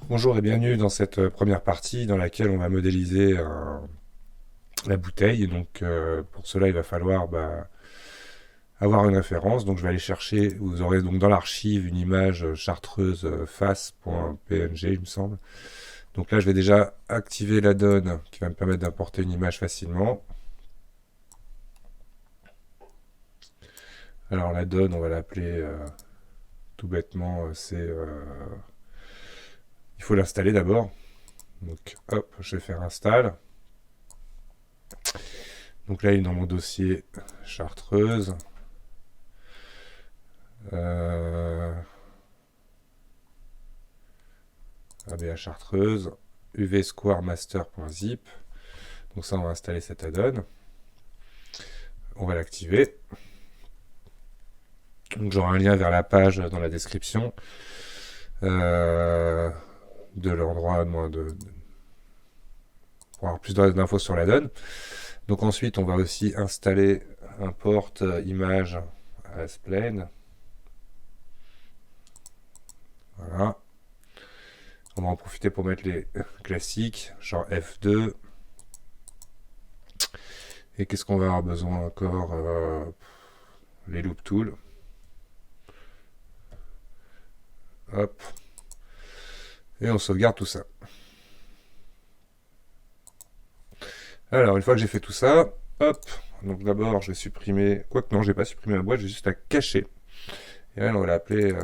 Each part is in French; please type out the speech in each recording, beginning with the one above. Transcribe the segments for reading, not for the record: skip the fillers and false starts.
Bonjour et bienvenue dans cette première partie dans laquelle on va modéliser la bouteille. Donc pour cela il va falloir avoir une référence. Donc je vais aller chercher, vous aurez donc dans l'archive une image chartreuse face.png il me semble. Donc là je vais déjà activer la donne qui va me permettre d'importer une image facilement. Alors la donne on va l'appeler tout bêtement, il faut l'installer d'abord. Donc hop, je vais faire install. Donc là, il est dans mon dossier chartreuse. ABA chartreuse. uvsquaremaster.zip. Donc ça, on va installer cet add-on. On va l'activer. Donc j'aurai un lien vers la page dans la description de l'endroit pour avoir plus d'infos sur l'add-on. Donc ensuite, on va aussi installer un port image à Spline. Voilà. On va en profiter pour mettre les classiques, genre F2. Et qu'est-ce qu'on va avoir besoin encore les loop tools. Hop. Et on sauvegarde tout ça. Alors, une fois que j'ai fait tout ça, hop. Donc d'abord, je vais supprimer... Quoique non, je vais pas supprimer la boîte, j'ai juste à cacher. Et là, on va l'appeler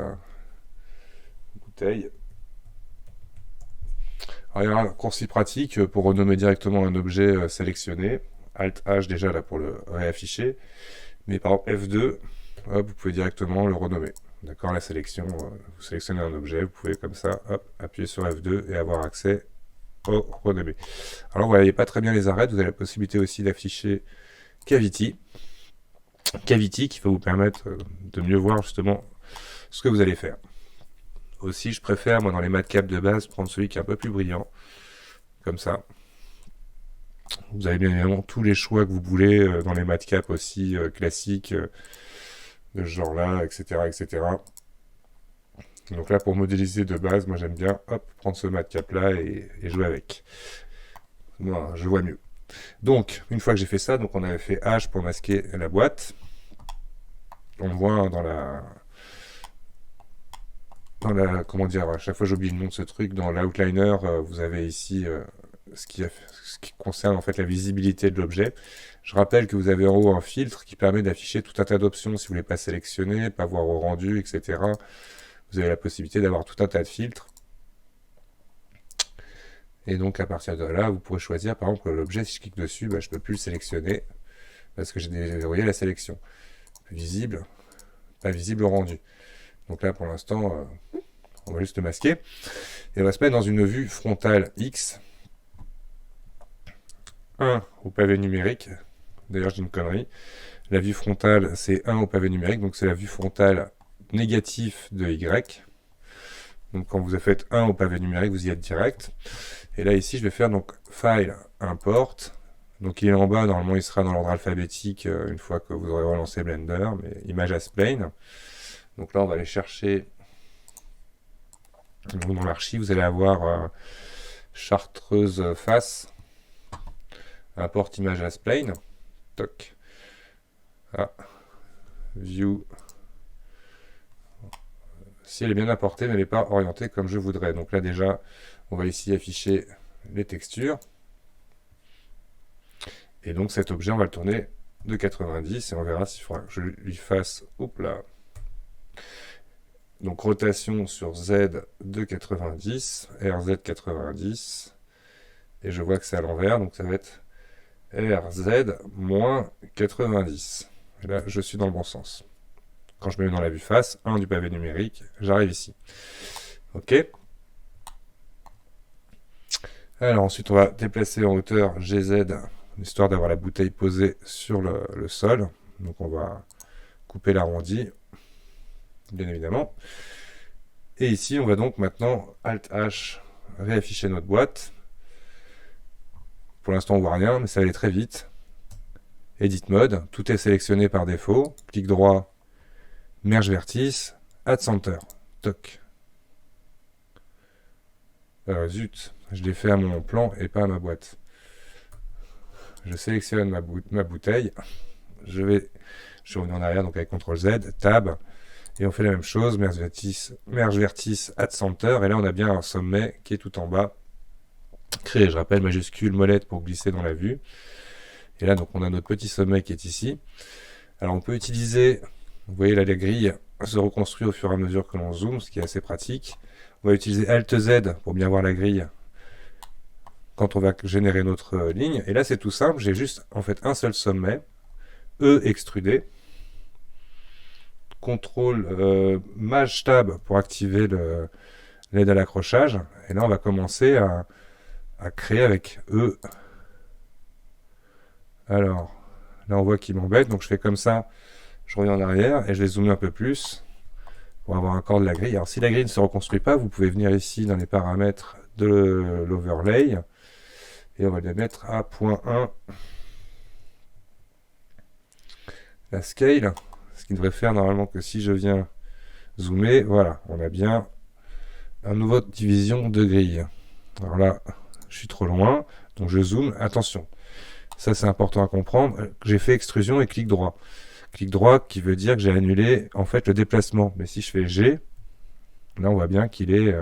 bouteille. Alors, il y a un raccourci pratique pour renommer directement un objet sélectionné. Alt H déjà là pour le réafficher. Mais par exemple F2, hop, vous pouvez directement le renommer. D'accord, la sélection, vous sélectionnez un objet, vous pouvez comme ça, hop, appuyer sur F2 et avoir accès au renommé. Alors vous voyez pas très bien les arêtes, vous avez la possibilité aussi d'afficher Cavity. Cavity qui va vous permettre de mieux voir justement ce que vous allez faire. Aussi, je préfère, moi, dans les matcaps de base, prendre celui qui est un peu plus brillant. Comme ça. Vous avez bien évidemment tous les choix que vous voulez dans les matcaps aussi classiques de ce genre-là, etc., etc. Donc là, pour modéliser de base, moi j'aime bien hop, prendre ce matcap-là et jouer avec. Moi, je vois mieux. Donc, une fois que j'ai fait ça, donc on avait fait H pour masquer la boîte. On voit comment dire, à chaque fois j'oublie le nom de ce truc, dans l'outliner, vous avez ici ce qui concerne en fait la visibilité de l'objet. Je rappelle que vous avez en haut un filtre qui permet d'afficher tout un tas d'options si vous voulez pas sélectionner, pas voir au rendu, etc. Vous avez la possibilité d'avoir tout un tas de filtres. Et donc à partir de là, vous pourrez choisir par exemple l'objet, si je clique dessus, je ne peux plus le sélectionner parce que j'ai déverrouillé la sélection. Visible, pas visible au rendu. Donc là pour l'instant, on va juste le masquer. Et on va se mettre dans une vue frontale X. 1 au pavé numérique. D'ailleurs, je dis une connerie. La vue frontale, c'est 1 au pavé numérique. Donc, c'est la vue frontale négative de Y. Donc, quand vous faites 1 au pavé numérique, vous y êtes direct. Et là, ici, je vais faire donc File, Import. Donc, il est en bas. Normalement, il sera dans l'ordre alphabétique une fois que vous aurez relancé Blender. Mais image as plane. Donc là, on va aller chercher. Donc, dans l'archive, vous allez avoir chartreuse face. Import image as plane. Toc. Ah. View. Si elle est bien importée, mais elle n'est pas orientée comme je voudrais. Donc là déjà, on va ici afficher les textures. Et donc cet objet, on va le tourner de 90 et on verra s'il faudra que je lui fasse, hop là. Donc rotation sur Z de 90, RZ 90. Et je vois que c'est à l'envers, donc ça va être RZ moins 90. Et là, je suis dans le bon sens. Quand je me mets dans la vue face, 1 du pavé numérique, j'arrive ici. Ok. Alors ensuite, on va déplacer en hauteur GZ, histoire d'avoir la bouteille posée sur le sol. Donc on va couper l'arrondi, bien évidemment. Et ici, on va donc maintenant Alt H réafficher notre boîte. Pour l'instant, on voit rien, mais ça va aller très vite. Edit Mode, tout est sélectionné par défaut. Clic droit, Merge Vertice, Add Center. Toc. Zut, je l'ai fait à mon plan et pas à ma boîte. Je sélectionne ma bouteille. Je reviens en arrière, donc avec CTRL Z, Tab. Et on fait la même chose, merge vertice, add center. Et là, on a bien un sommet qui est tout en bas. Créer, je rappelle, majuscule, molette pour glisser dans la vue. Et là, donc, on a notre petit sommet qui est ici. Alors, on peut utiliser, vous voyez là, la grille se reconstruit au fur et à mesure que l'on zoome, ce qui est assez pratique. On va utiliser Alt Z pour bien voir la grille quand on va générer notre ligne. Et là, c'est tout simple. J'ai juste, en fait, un seul sommet. E extrudé. CTRL Maj Tab pour activer l'aide à l'accrochage. Et là, on va commencer à créer avec E. Alors, là, on voit qu'il m'embête. Donc, je fais comme ça. Je reviens en arrière et je vais zoomer un peu plus pour avoir un corps de la grille. Alors, si la grille ne se reconstruit pas, vous pouvez venir ici dans les paramètres de l'overlay. Et on va le mettre à 0.1. La scale, ce qui devrait faire normalement que si je viens zoomer, voilà, on a bien une nouvelle division de grille. Alors là, je suis trop loin, donc je zoome. Attention, ça c'est important à comprendre. J'ai fait extrusion et clic droit. Clic droit qui veut dire que j'ai annulé en fait le déplacement. Mais si je fais G, là on voit bien qu'il est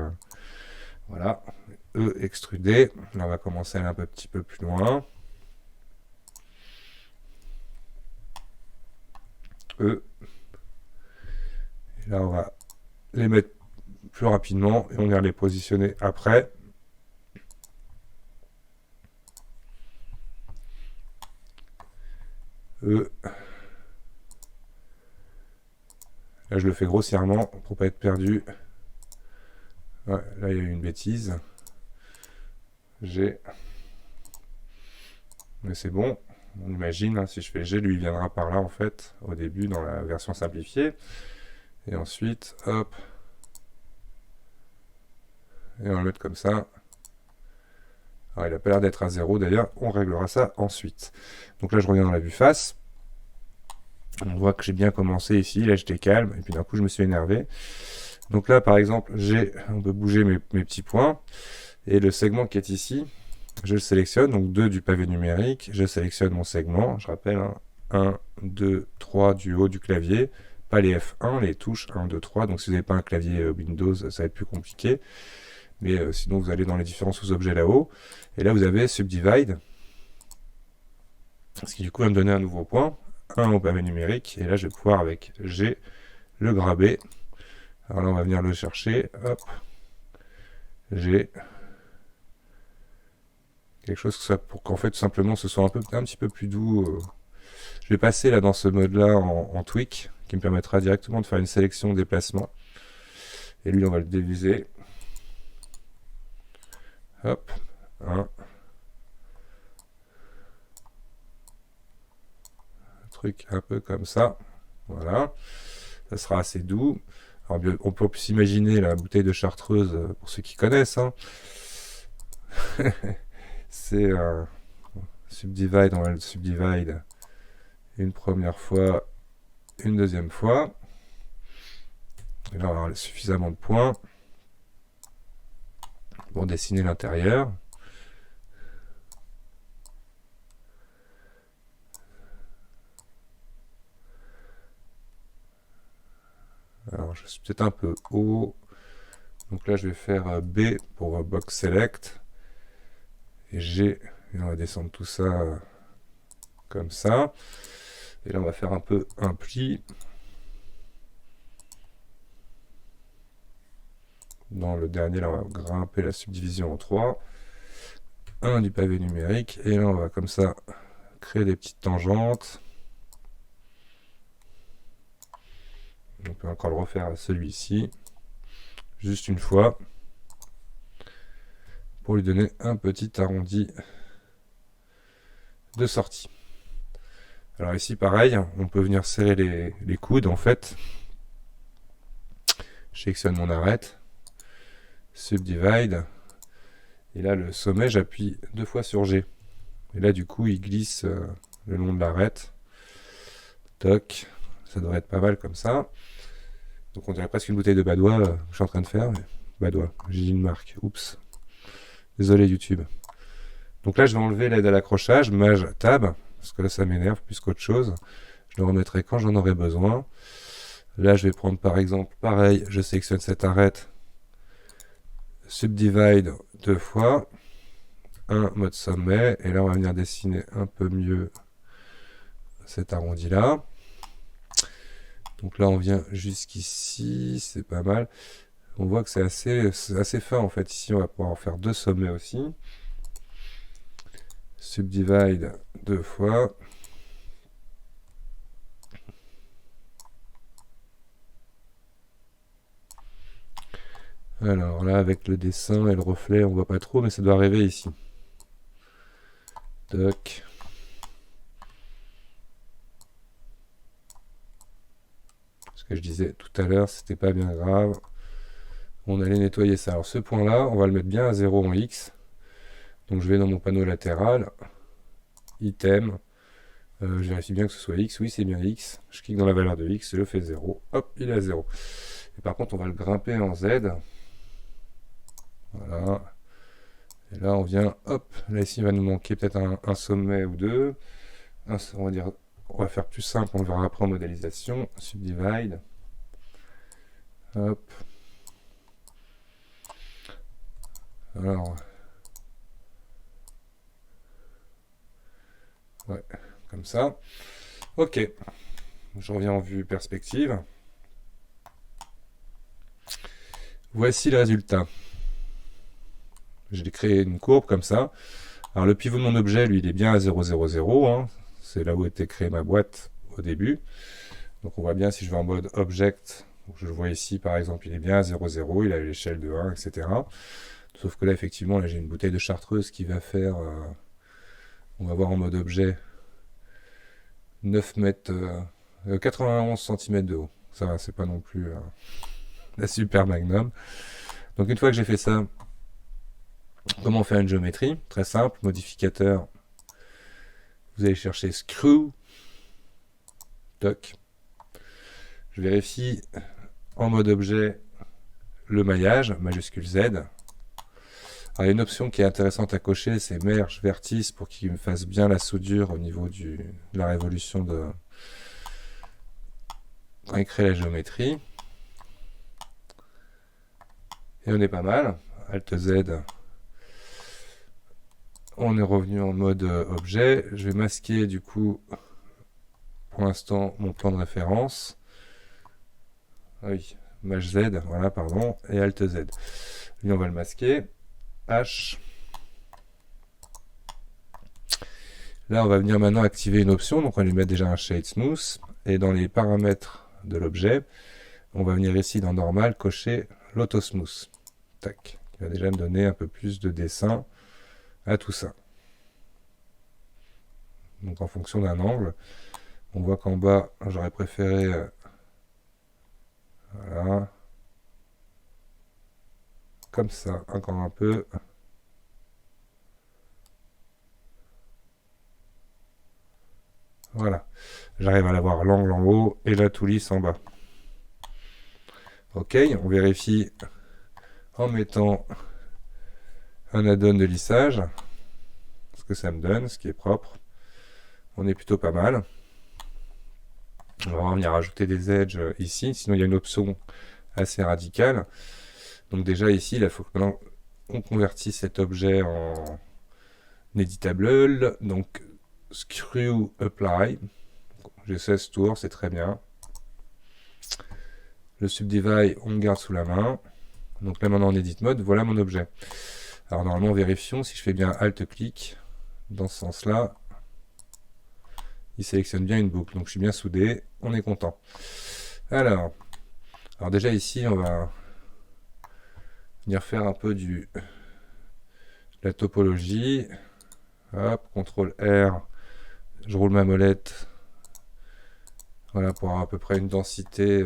voilà, E extrudé. Là on va commencer à aller un petit peu plus loin. E. Et là on va les mettre plus rapidement et on vient les positionner après. E. Là je le fais grossièrement pour pas être perdu. Ouais, là il y a eu une bêtise. G. Mais c'est bon. On imagine, hein, si je fais G, lui il viendra par là en fait, au début dans la version simplifiée. Et ensuite, hop. Et on va le mettre comme ça. Alors il a pas l'air d'être à 0 d'ailleurs, on réglera ça ensuite. Donc là je reviens dans la vue face. On voit que j'ai bien commencé ici, là j'étais calme, et puis d'un coup je me suis énervé. Donc là par exemple, on peut bouger mes petits points, et le segment qui est ici, je le sélectionne, donc 2 du pavé numérique, je sélectionne mon segment, je rappelle, hein, 1, 2, 3 du haut du clavier, pas les F1, les touches 1, 2, 3, donc si vous n'avez pas un clavier Windows, ça va être plus compliqué, mais sinon vous allez dans les différents sous-objets là-haut, et là vous avez Subdivide, ce qui du coup va me donner un nouveau point, 1 au pavé numérique, et là je vais pouvoir avec G le graber. Alors là on va venir le chercher, hop, G, quelque chose que ça, pour qu'en fait tout simplement ce soit un petit peu plus doux. Je vais passer là dans ce mode là en tweak, qui me permettra directement de faire une sélection déplacement. Et lui on va le déviser. Hop, 1. Truc un peu comme ça. Voilà. Ça sera assez doux. Alors, on peut s'imaginer la bouteille de chartreuse, pour ceux qui connaissent. Hein. C'est Subdivide, on va le Subdivide une première fois, une deuxième fois. Et là, on va avoir suffisamment de points pour dessiner l'intérieur. Alors, je suis peut-être un peu haut. Donc là, je vais faire B pour Box Select. Et G, et on va descendre tout ça comme ça. Et là, on va faire un peu un pli. Dans le dernier, là, on va grimper la subdivision en 3. 1 du pavé numérique. Et là, on va comme ça créer des petites tangentes. On peut encore le refaire à celui-ci. Juste une fois. Pour lui donner un petit arrondi de sortie. Alors ici, pareil, on peut venir serrer les coudes, en fait. Je sélectionne mon arête. Subdivide. Et là, le sommet, j'appuie 2 fois sur G. Et là, du coup, il glisse le long de l'arête. Toc. Ça devrait être pas mal comme ça. Donc on dirait presque une bouteille de Badois, je suis en train de faire. Mais Badois, j'ai dit une marque. Oups. Désolé YouTube. Donc là, je vais enlever l'aide à l'accrochage, Maj Tab, parce que là, ça m'énerve plus qu'autre chose. Je le remettrai quand j'en aurai besoin. Là, je vais prendre par exemple, pareil, je sélectionne cette arête, Subdivide 2 fois, un mode sommet, et là, on va venir dessiner un peu mieux cet arrondi-là. Donc là, on vient jusqu'ici, c'est pas mal. On voit que c'est assez fin en fait. Ici, on va pouvoir en faire 2 sommets aussi. Subdivide 2 fois. Alors là, avec le dessin et le reflet, on voit pas trop, mais ça doit arriver ici. Toc. Ce que je disais tout à l'heure, c'était pas bien grave. On allait nettoyer ça. Alors ce point-là, on va le mettre bien à 0 en X. Donc je vais dans mon panneau latéral, item, je vérifie bien que ce soit X, oui c'est bien X, je clique dans la valeur de X, je le fais 0, hop, il est à 0. Et par contre on va le grimper en Z, voilà, et là on vient, hop, là ici il va nous manquer peut-être un sommet ou deux, on va faire plus simple, on le verra après en modélisation, subdivide, hop, alors, ouais, comme ça, ok, je reviens en vue perspective. Voici le résultat. J'ai créé une courbe comme ça. Alors le pivot de mon objet, lui, il est bien à 0, 0, 0. Hein. C'est là où était créée ma boîte au début. Donc on voit bien si je vais en mode Object, je le vois ici par exemple, il est bien à 0, 0, il a l'échelle de 1, etc. Sauf que là, effectivement, là j'ai une bouteille de chartreuse qui va faire, on va voir en mode objet, 9 mètres, 91 cm de haut. Ça va, c'est pas non plus la super magnum. Donc une fois que j'ai fait ça, comment faire une géométrie? Très simple, modificateur. Vous allez chercher Screw. Toc. Je vérifie en mode objet le maillage, majuscule Z. Alors, il y a une option qui est intéressante à cocher, c'est Merge Vertice pour qu'il me fasse bien la soudure au niveau de la révolution de quand il crée la géométrie. Et on est pas mal. Alt Z. On est revenu en mode objet. Je vais masquer du coup pour l'instant mon plan de référence. Ah oui, Maj Z, voilà, pardon, et Alt Z. Lui, on va le masquer. H. Là, on va venir maintenant activer une option. Donc, on va lui mettre déjà un Shade Smooth. Et dans les paramètres de l'objet, on va venir ici dans Normal, cocher l'Auto Smooth. Tac. Il va déjà me donner un peu plus de dessin à tout ça. Donc, en fonction d'un angle, on voit qu'en bas, j'aurais préféré... voilà. Comme ça, encore un peu. Voilà. J'arrive à l'avoir l'angle en haut et la tout lisse en bas. Ok, on vérifie en mettant un add-on de lissage. Ce que ça me donne, ce qui est propre. On est plutôt pas mal. On va venir rajouter des edges ici. Sinon, il y a une option assez radicale. Donc déjà ici, il faut que maintenant on convertisse cet objet en editable. Donc Screw Apply. J'ai 16 tours, c'est très bien. Le Subdivide, on le garde sous la main. Donc là maintenant en Edit Mode, voilà mon objet. Alors normalement, vérifions si je fais bien Alt-clic dans ce sens-là. Il sélectionne bien une boucle, donc je suis bien soudé, on est content. Alors déjà ici, on va venir faire un peu de la topologie. Hop, CTRL R, je roule ma molette. Voilà, pour avoir à peu près une densité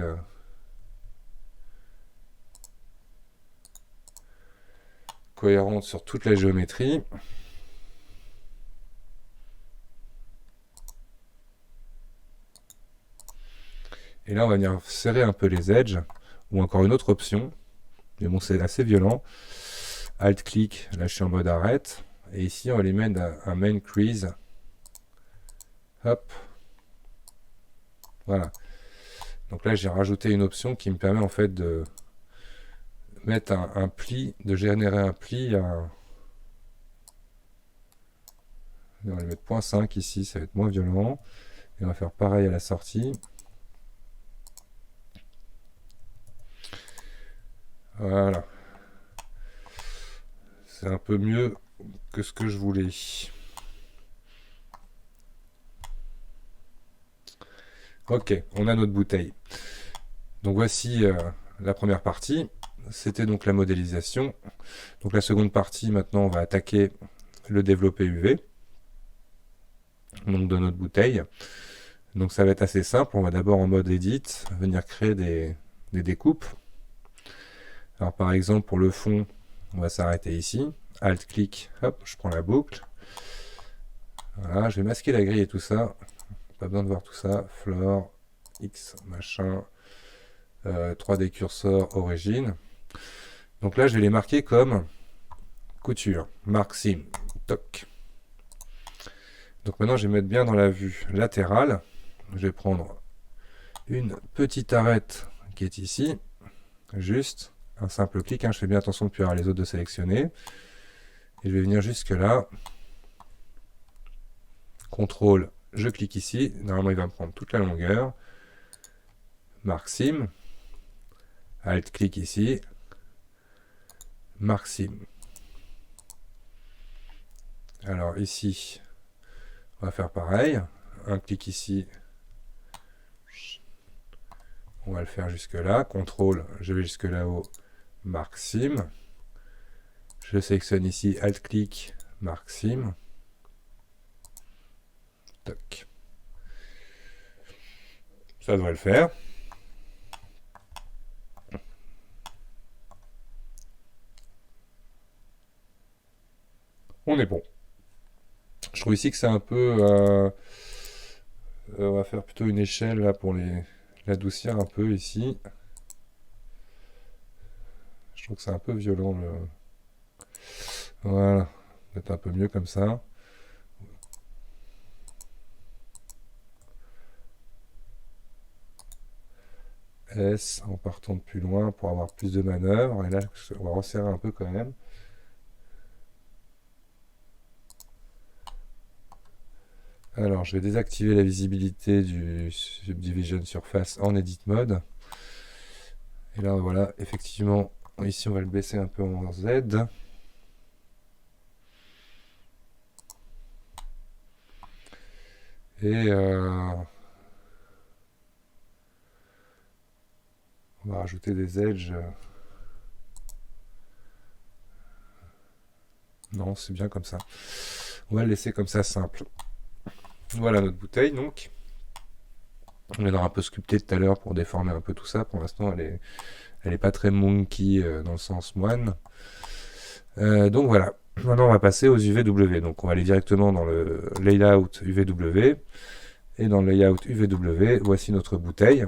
cohérente sur toute la géométrie. Et là, on va venir serrer un peu les edges, ou encore une autre option, mais bon, c'est assez violent. Alt-clic, là je suis en mode arrête. Et ici, on va lui mettre un main crease. Hop. Voilà. Donc là, j'ai rajouté une option qui me permet en fait de mettre un pli, de générer un pli à... On va lui mettre 0.5 ici, ça va être moins violent. Et on va faire pareil à la sortie. Voilà. C'est un peu mieux que ce que je voulais. Ok, on a notre bouteille. Donc voici la première partie. C'était donc la modélisation. Donc la seconde partie, maintenant, on va attaquer le développé UV. Donc de notre bouteille. Donc ça va être assez simple. On va d'abord en mode Edit, venir créer des découpes. Alors par exemple, pour le fond, on va s'arrêter ici. Alt-clic, hop, je prends la boucle. Voilà, je vais masquer la grille et tout ça. Pas besoin de voir tout ça. Floor, X, machin, 3D cursor, origine. Donc là, je vais les marquer comme couture. Marque sim. Toc. Donc maintenant, je vais mettre bien dans la vue latérale. Je vais prendre une petite arête qui est ici. Juste un simple clic. Hein. Je fais bien attention de ne plus avoir les autres de sélectionner. Et je vais venir jusque là. CTRL, je clique ici. Normalement, il va me prendre toute la longueur. Marque sim. Alt, clic ici. Marque sim. Alors ici, on va faire pareil. Un clic ici. On va le faire jusque là. CTRL, je vais jusque là-haut. Marque sim. Je sélectionne ici Alt-clic, marque sim. Toc. Ça devrait le faire. On est bon. Je trouve ici que c'est un peu... on va faire plutôt une échelle là pour l'adoucir un peu ici. Je trouve que c'est un peu violent. Voilà. Peut-être un peu mieux comme ça. S en partant de plus loin pour avoir plus de manœuvre. Et là, on va resserrer un peu quand même. Alors, je vais désactiver la visibilité du Subdivision Surface en Edit Mode. Et là, voilà, effectivement, ici, on va le baisser un peu en Z. Et on va rajouter des edges. Non, c'est bien comme ça. On va le laisser comme ça, simple. Voilà notre bouteille, donc. On l'aura un peu sculpté tout à l'heure pour déformer un peu tout ça. Pour l'instant, elle est pas très monkey dans le sens moine. Donc voilà. Maintenant, on va passer aux UVW. Donc, on va aller directement dans le layout UVW. Et dans le layout UVW, voici notre bouteille.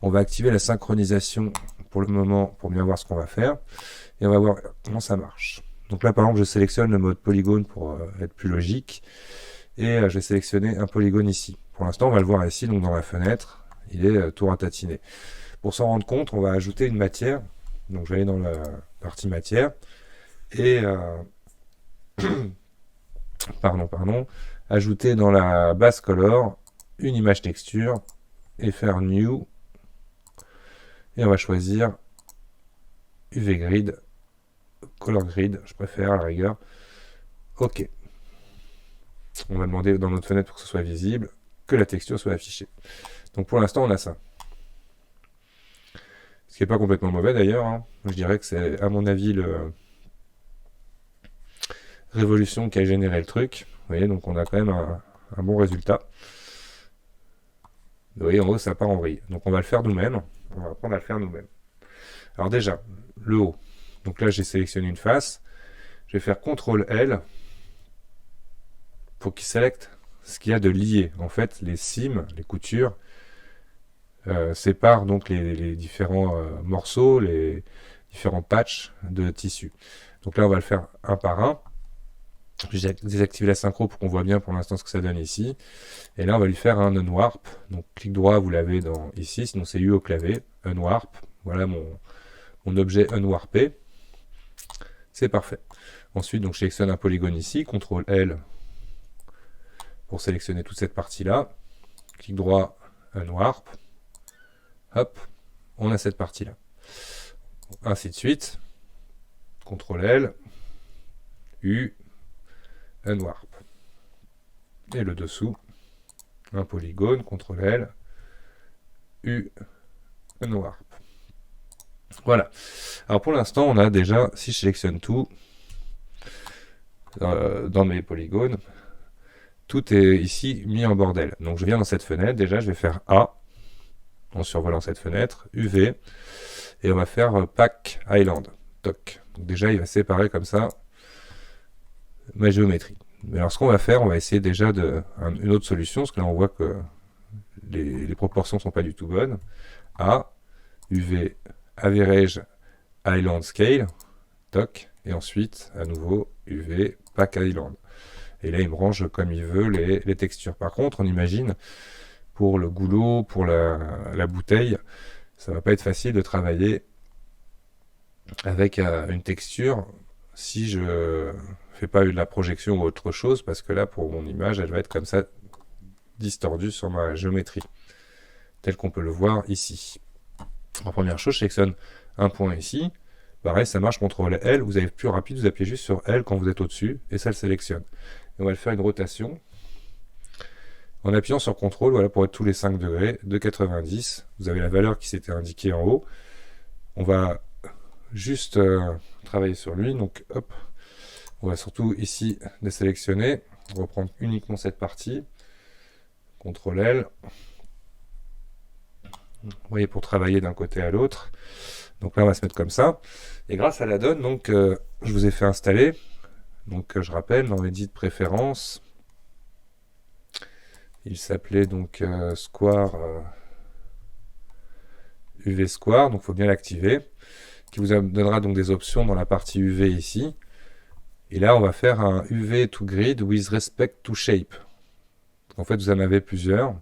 On va activer la synchronisation pour le moment pour bien voir ce qu'on va faire. Et on va voir comment ça marche. Donc là, par exemple, je sélectionne le mode polygone pour être plus logique. Et je vais sélectionner un polygone ici. Pour l'instant, on va le voir ici, donc dans la fenêtre. Il est tout ratatiné. Pour s'en rendre compte, on va ajouter une matière. Donc je vais aller dans la partie matière. Et... pardon. Ajouter dans la base color une image texture. Et faire New. Et on va choisir UV Grid. Color Grid, je préfère à la rigueur. OK. On va demander dans notre fenêtre pour que ce soit visible, que la texture soit affichée. Donc pour l'instant, on a ça. Ce qui n'est pas complètement mauvais d'ailleurs. Hein. Je dirais que c'est, à mon avis, le Révolution qui a généré le truc. Vous voyez, donc on a quand même un bon résultat. Vous voyez, en haut, ça part en vrille. Donc on va le faire nous-mêmes. On va apprendre à le faire nous-mêmes. Alors déjà, le haut. Donc là, j'ai sélectionné une face. Je vais faire CTRL-L pour qu'il sélecte ce qu'il y a de lié. En fait, les cimes, les coutures, séparent donc les différents morceaux, les différents patchs de tissu. Donc là, on va le faire un par un. Je désactive la synchro pour qu'on voit bien pour l'instant ce que ça donne ici. Et là, on va lui faire un unwarp. Donc, clic droit, vous l'avez ici, sinon c'est U au clavier. Unwarp. Voilà mon objet unwarpé. C'est parfait. Ensuite, donc, je sélectionne un polygone ici. CTRL L pour sélectionner toute cette partie-là. Clic droit, unwarp. Hop, on a cette partie-là. Ainsi de suite. CTRL L. U. Unwarp. Et le dessous, un polygone, CTRL L, U, Unwarp. Voilà. Alors pour l'instant, on a déjà, si je sélectionne tout, dans mes polygones, tout est ici mis en bordel. Donc je viens dans cette fenêtre, déjà je vais faire A, en survolant cette fenêtre, UV, et on va faire Pack Island. Toc. Donc déjà il va séparer comme ça ma géométrie. Mais alors ce qu'on va faire, on va essayer déjà une autre solution, parce que là on voit que les proportions ne sont pas du tout bonnes. A, UV, Average, Island Scale, toc, et ensuite à nouveau UV, Pack Island. Et là il me range comme il veut les textures. Par contre, on imagine, pour le goulot, pour la bouteille, ça va pas être facile de travailler avec une texture si je fais pas de la projection ou autre chose, parce que là pour mon image elle va être comme ça distordue sur ma géométrie tel qu'on peut le voir ici. En première chose, je sélectionne un point ici, pareil ça marche, CTRL L, vous avez plus rapide, vous appuyez juste sur L quand vous êtes au dessus et ça le sélectionne. Et on va le faire une rotation en appuyant sur CTRL, voilà, pour être tous les 5 degrés de 90. Vous avez la valeur qui s'était indiquée en haut. On va juste travailler sur lui, donc hop, on va surtout ici désélectionner, on va prendre uniquement cette partie, CTRL L, vous voyez, pour travailler d'un côté à l'autre. Donc là on va se mettre comme ça, et grâce à la donne, donc je vous ai fait installer, donc je rappelle, dans Edit préférences, il s'appelait donc Square, UV Square, donc il faut bien l'activer, qui vous donnera donc des options dans la partie UV ici. Et là, on va faire un UV to grid with respect to shape. En fait, vous en avez plusieurs.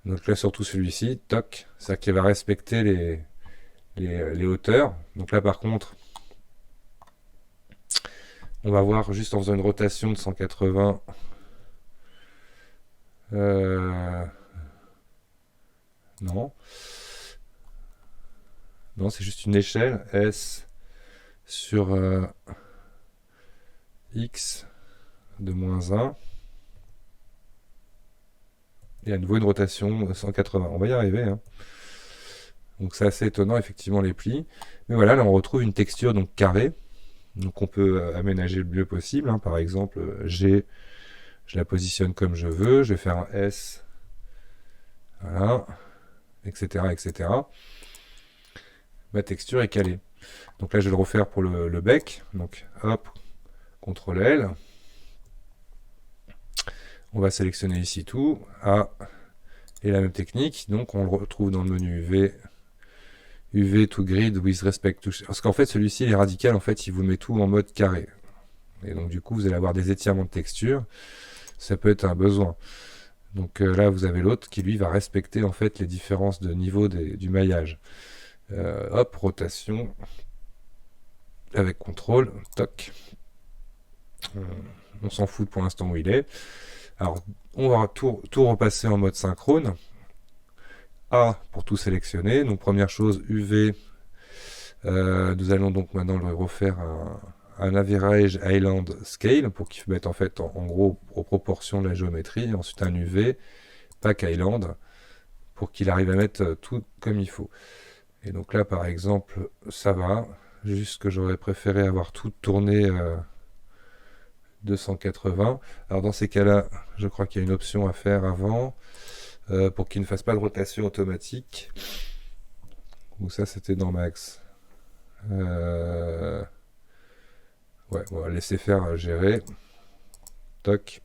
Donc là, surtout celui-ci, toc, c'est-à-dire qu'il va respecter les hauteurs. Donc là, par contre, on va voir juste en faisant une rotation de 180. Non. Non, c'est juste une échelle S sur X de -1. Et à nouveau une rotation 180. On va y arriver. Hein. Donc c'est assez étonnant, effectivement, les plis. Mais voilà, là on retrouve une texture donc carrée. Donc on peut aménager le mieux possible. Hein. Par exemple, G, je la positionne comme je veux. Je vais faire un S. Voilà. Etc. etc. Ma texture est calée. Donc là je vais le refaire pour le bec. Donc hop, CTRL L. On va sélectionner ici tout. A. Et la même technique. Donc on le retrouve dans le menu UV. UV to grid with respect to... Parce qu'en fait celui-ci il est radical, en fait il vous met tout en mode carré. Et donc du coup vous allez avoir des étirements de texture. Ça peut être un besoin. Donc là vous avez l'autre qui lui va respecter en fait les différences de niveau du maillage. Hop, rotation. Avec CTRL, toc. On s'en fout pour l'instant où il est. Alors on va tout repasser en mode synchrone. A pour tout sélectionner. Donc première chose, UV. Nous allons donc maintenant le refaire un Average Island Scale pour qu'il mette en fait en gros aux proportions de la géométrie. Ensuite un UV, Pack Island, pour qu'il arrive à mettre tout comme il faut. Et donc là par exemple ça va. Juste que j'aurais préféré avoir tout tourné 280. Alors dans ces cas-là, je crois qu'il y a une option à faire avant. Pour qu'il ne fasse pas de rotation automatique. Ou ça c'était dans Max. Ouais, on va laisser faire gérer. Toc.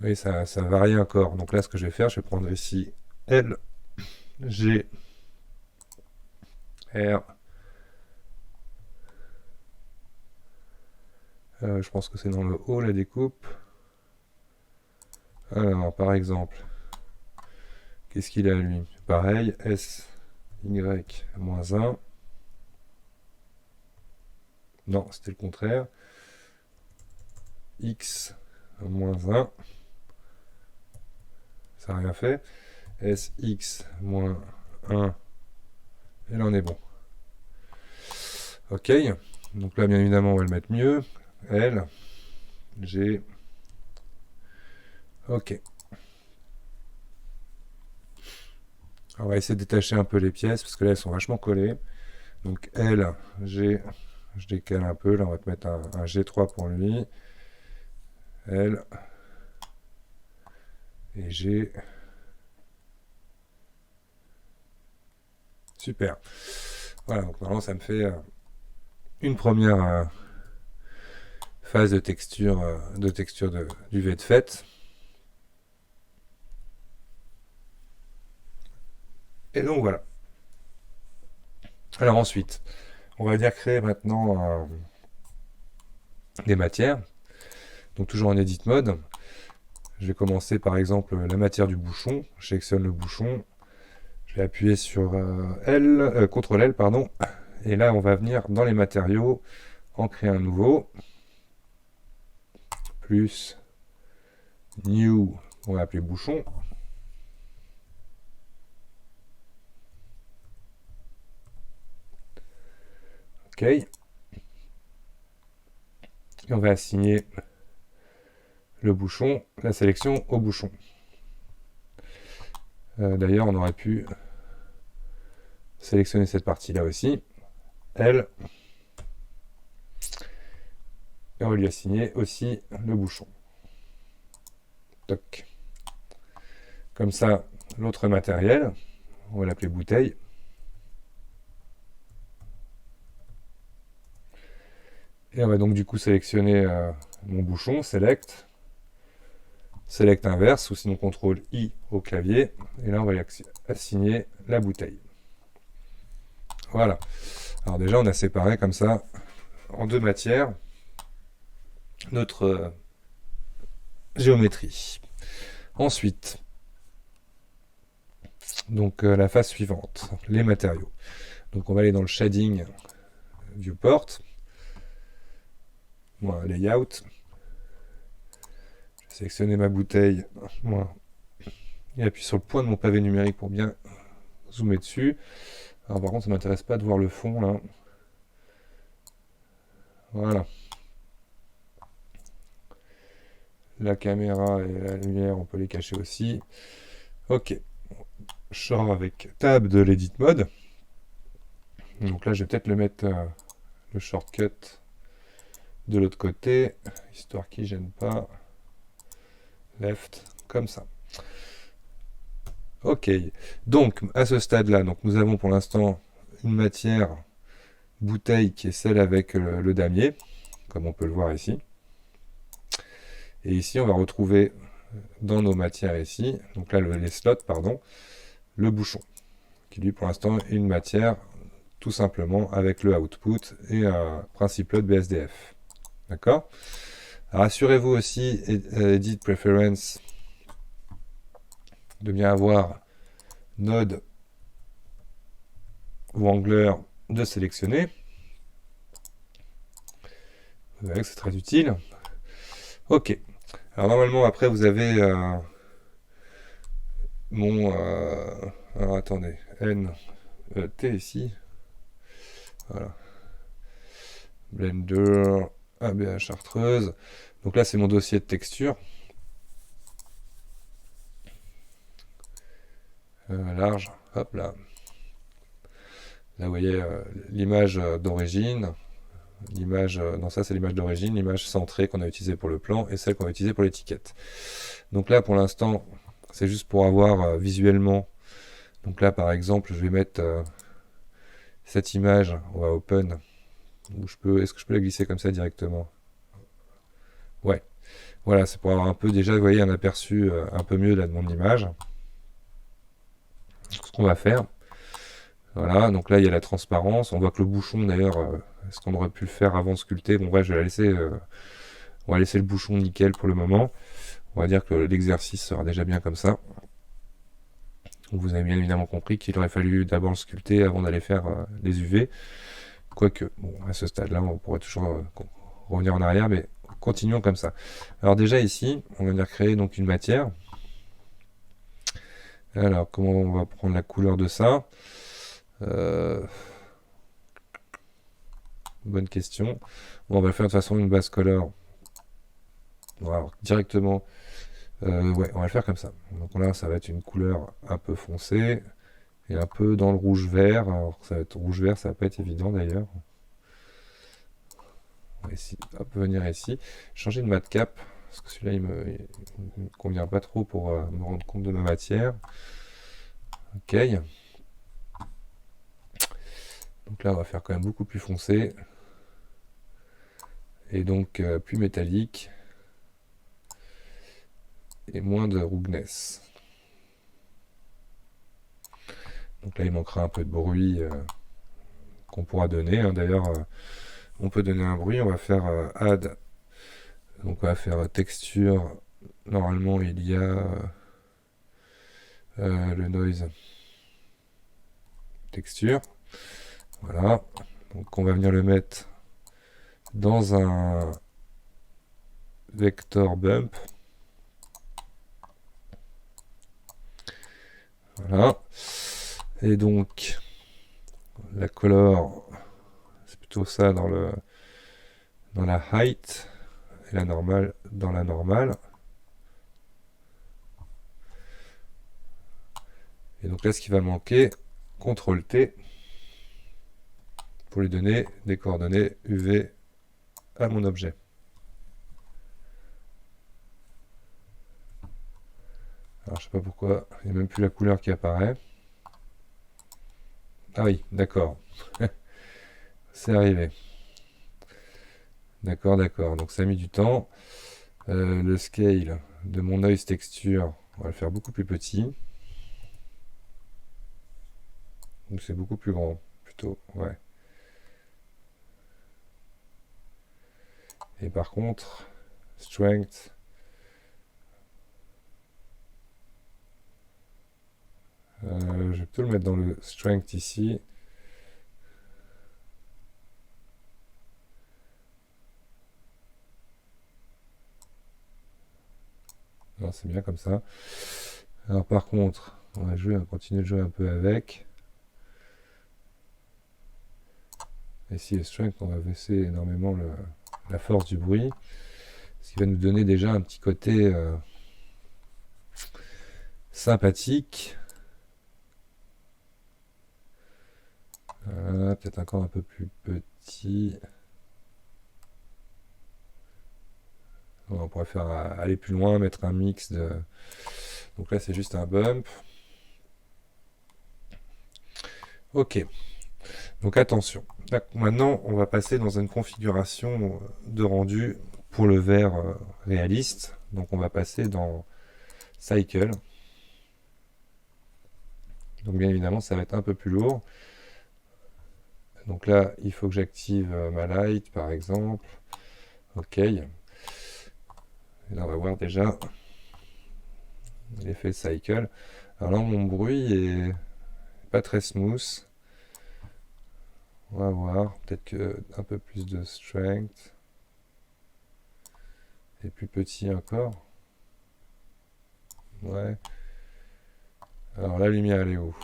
Oui, ça varie encore. Donc là, ce que je vais faire, je vais prendre ici L, G, R, Je pense que c'est dans le haut la découpe. Alors, par exemple, qu'est-ce qu'il a lui? Pareil, S, Y, moins 1. Non, c'était le contraire. X, moins 1. Ça n'a rien fait. SX, moins 1. Et là, on est bon. Ok. Donc là, bien évidemment, on va le mettre mieux. L, G. Ok. On va essayer de détacher un peu les pièces parce que là elles sont vachement collées. Donc L, G, je décale un peu. Là on va te mettre un G3 pour lui. L et G. Super. Voilà, donc normalement ça me fait une première phase de texture du V de fait. Et donc voilà. Alors ensuite, on va dire créer maintenant des matières. Donc toujours en edit mode. Je vais commencer par exemple la matière du bouchon. Je sélectionne le bouchon. Je vais appuyer sur CTRL L, pardon. Et là, on va venir dans les matériaux, en créer un nouveau. Plus new, on va appeler bouchon. OK. Et on va assigner le bouchon, la sélection au bouchon. D'ailleurs, on aurait pu sélectionner cette partie-là aussi. L. Et on va lui assigner aussi le bouchon. Toc. Comme ça, l'autre matériel, on va l'appeler bouteille. Et on va donc du coup sélectionner mon bouchon, select inverse, ou sinon CTRL I au clavier. Et là, on va lui assigner la bouteille. Voilà. Alors déjà, on a séparé comme ça, en deux matières, notre géométrie. Ensuite, donc la phase suivante, les matériaux. Donc on va aller dans le shading viewport, moi layout. Je vais sélectionner ma bouteille, moi, et appuie sur le point de mon pavé numérique pour bien zoomer dessus. Alors par contre, ça ne m'intéresse pas de voir le fond là. Voilà. La caméra et la lumière, on peut les cacher aussi. Ok. Je sors avec tab de l'edit mode. Donc là, je vais peut-être le mettre le shortcut de l'autre côté, histoire qu'il ne gêne pas. Left, comme ça. Ok. Donc, à ce stade-là, donc nous avons pour l'instant une matière bouteille qui est celle avec le damier, comme on peut le voir ici. Et ici, on va retrouver dans nos matières ici, donc là, les slots, pardon, le bouchon, qui lui, pour l'instant, est une matière tout simplement avec le output et un principe de BSDF. D'accord? Alors, assurez-vous aussi, Edit Preference, de bien avoir Node ou Angler de sélectionner. Vous verrez que c'est très utile. Ok. Alors normalement après vous avez alors attendez, N, T ici. Voilà. Blender, ABA chartreuse. Donc là c'est mon dossier de texture. Large, hop là. Là vous voyez l'image d'origine. L'image, non ça c'est l'image d'origine, l'image centrée qu'on a utilisée pour le plan et celle qu'on va utiliser pour l'étiquette. Donc là pour l'instant c'est juste pour avoir visuellement. Donc là par exemple je vais mettre cette image, on va open. Est-ce que je peux la glisser comme ça directement? Ouais. Voilà, c'est pour avoir un peu déjà, vous voyez, un aperçu un peu mieux là de mon image. Ce qu'on va faire, Voilà, donc là il y a la transparence. On voit que le bouchon d'ailleurs, est-ce qu'on aurait pu le faire avant de sculpter? Bon, ouais, je vais la laisser. On va laisser le bouchon nickel pour le moment. On va dire que l'exercice sera déjà bien comme ça. Vous avez bien évidemment compris qu'il aurait fallu d'abord le sculpter avant d'aller faire les UV. Quoique, bon, à ce stade-là, on pourrait toujours revenir en arrière, mais continuons comme ça. Alors déjà ici, on va venir créer donc une matière. Alors, comment on va prendre la couleur de ça? Bonne question. Bon, on va faire de toute façon une base color. Alors, directement, ouais, on va le faire comme ça. Donc là, ça va être une couleur un peu foncée et un peu dans le rouge-vert. Alors, ça va être rouge-vert, ça va pas être évident d'ailleurs. On va essayer, hop, venir ici. Changer de mat cap, parce que celui-là, il me convient pas trop pour me rendre compte de ma matière. Ok. Donc là, on va faire quand même beaucoup plus foncé. Et donc plus métallique. Et moins de roughness. Donc là, il manquera un peu de bruit qu'on pourra donner. Hein. D'ailleurs, on peut donner un bruit. On va faire add. Donc on va faire texture. Normalement, il y a le noise texture. Voilà. Donc on va venir le mettre dans un vector bump. Voilà. Et donc la color, c'est plutôt ça dans la height et la normale dans la normale. Et donc là, ce qui va manquer, CTRL T pour lui donner des coordonnées UV à mon objet. Alors je sais pas pourquoi, il n'y a même plus la couleur qui apparaît. Ah oui, d'accord. C'est arrivé. D'accord, d'accord. Donc ça a mis du temps. Le scale de mon noise texture, on va le faire beaucoup plus petit. Donc c'est beaucoup plus grand, plutôt, ouais. Et par contre, strength, je vais plutôt le mettre dans le strength ici. Non, c'est bien comme ça. Alors par contre, on va continuer de jouer un peu avec. Ici, le strength, on va baisser énormément la force du bruit. Ce qui va nous donner déjà un petit côté sympathique. Voilà, peut-être encore un peu plus petit. On pourrait faire aller plus loin, mettre un mix de... Donc là, c'est juste un bump. Ok. Donc attention. Maintenant, on va passer dans une configuration de rendu pour le vert réaliste. Donc on va passer dans Cycle. Donc bien évidemment, ça va être un peu plus lourd. Donc là, il faut que j'active ma light, par exemple. Ok. Et là, on va voir déjà l'effet cycle. Alors là, mon bruit est pas très smooth. On va voir. Peut-être que un peu plus de strength. Et plus petit encore. Ouais. Alors la lumière, elle est où?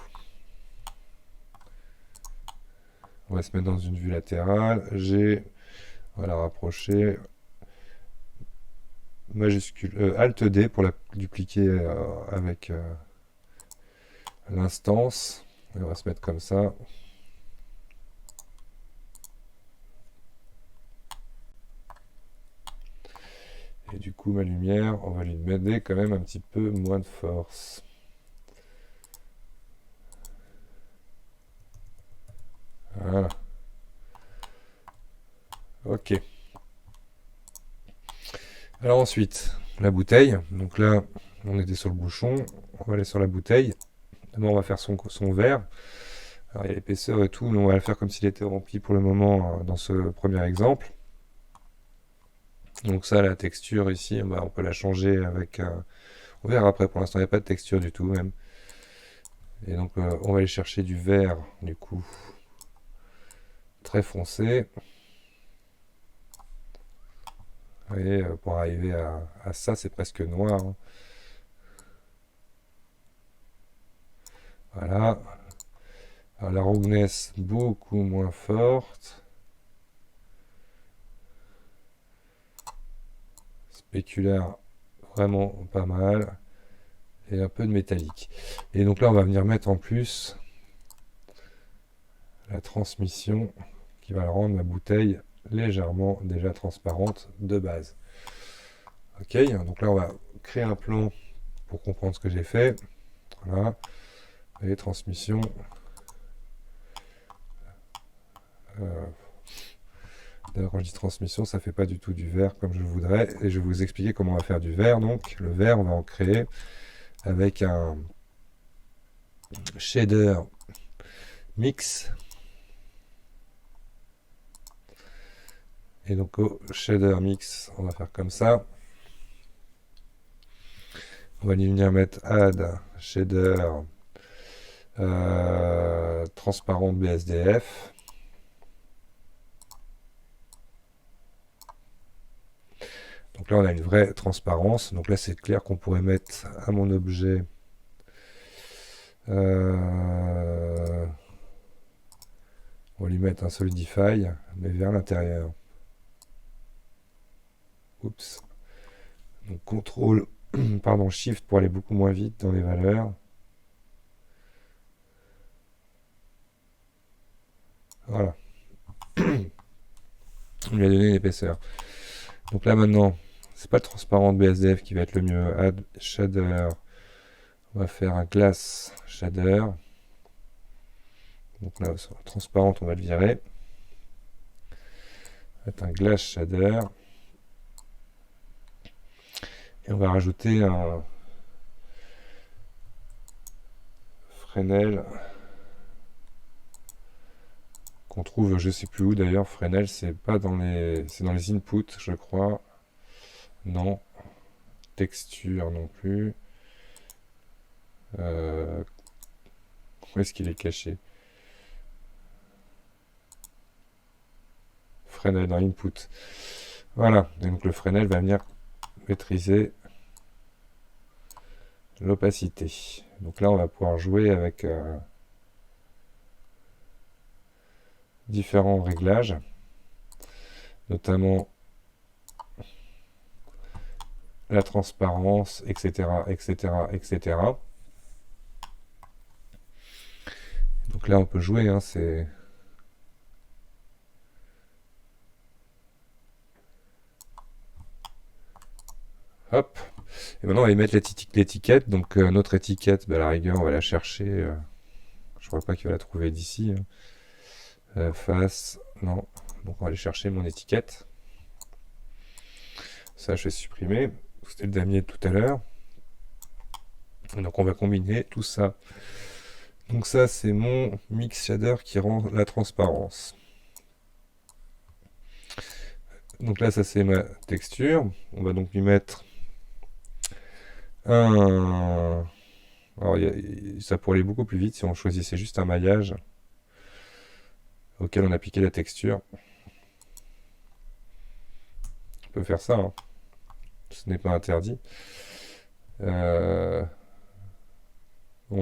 On va se mettre dans une vue latérale. On va la rapprocher. Majuscule, Alt D pour la dupliquer avec l'instance. On va se mettre comme ça. Et du coup, ma lumière, on va lui donner quand même un petit peu moins de force. Voilà. Ok. Alors ensuite, la bouteille. Donc là, on était sur le bouchon. On va aller sur la bouteille. D'abord, on va faire son verre. Alors il y a l'épaisseur et tout, mais on va le faire comme s'il était rempli pour le moment dans ce premier exemple. Donc ça, la texture ici, bah, on peut la changer avec... on verra après, pour l'instant il n'y a pas de texture du tout même. Et donc on va aller chercher du vert, du coup, très foncé. Vous voyez, pour arriver à ça, c'est presque noir, hein. Voilà. Alors, la roughness beaucoup moins forte. Spéculaire vraiment pas mal. Et un peu de métallique. Et donc là, on va venir mettre en plus la transmission qui va rendre ma bouteille légèrement déjà transparente de base. Ok, donc là, on va créer un plan pour comprendre ce que j'ai fait. Voilà. Et transmission. D'ailleurs, quand je dis transmission, ça fait pas du tout du vert comme je le voudrais. Et je vais vous expliquer comment on va faire du vert. Donc, le vert, on va en créer avec un shader mix. Et donc, au shader mix, on va faire comme ça. On va venir mettre add shader transparent BSDF. Donc là, on a une vraie transparence. Donc là, c'est clair qu'on pourrait mettre à mon objet on va lui mettre un Solidify, mais vers l'intérieur. Oups. Donc CTRL, pardon, Shift pour aller beaucoup moins vite dans les valeurs. Voilà. On lui a donné une épaisseur. Donc là maintenant, c'est pas le transparent de BSDF qui va être le mieux. Add shader. On va faire un glass shader. Donc là, sur la transparente, on va le virer. Ça va être un glass shader. Et on va rajouter un Fresnel qu'on trouve je sais plus où d'ailleurs. Fresnel, c'est pas dans les, c'est dans les inputs, je crois. Non. Texture non plus. Où est-ce qu'il est caché? Fresnel dans input. Voilà. Et donc le Fresnel va venir maîtriser l'opacité. Donc là, on va pouvoir jouer avec différents réglages, notamment la transparence, etc., etc., etc. Donc là, on peut jouer, hein, c'est... Hop. Et maintenant, on va y mettre l'étiquette. Donc, notre étiquette, bah, à la rigueur, on va la chercher. Je ne crois pas qu'il va la trouver d'ici, hein. Face, non. Donc, on va aller chercher mon étiquette. Ça, je vais supprimer. C'était le damier de tout à l'heure. Donc, on va combiner tout ça. Donc, ça, c'est mon mix shader qui rend la transparence. Donc là, ça, c'est ma texture. On va donc lui mettre un... Alors, ça pourrait aller beaucoup plus vite si on choisissait juste un maillage auquel on appliquait la texture. On peut faire ça, hein. Ce n'est pas interdit. On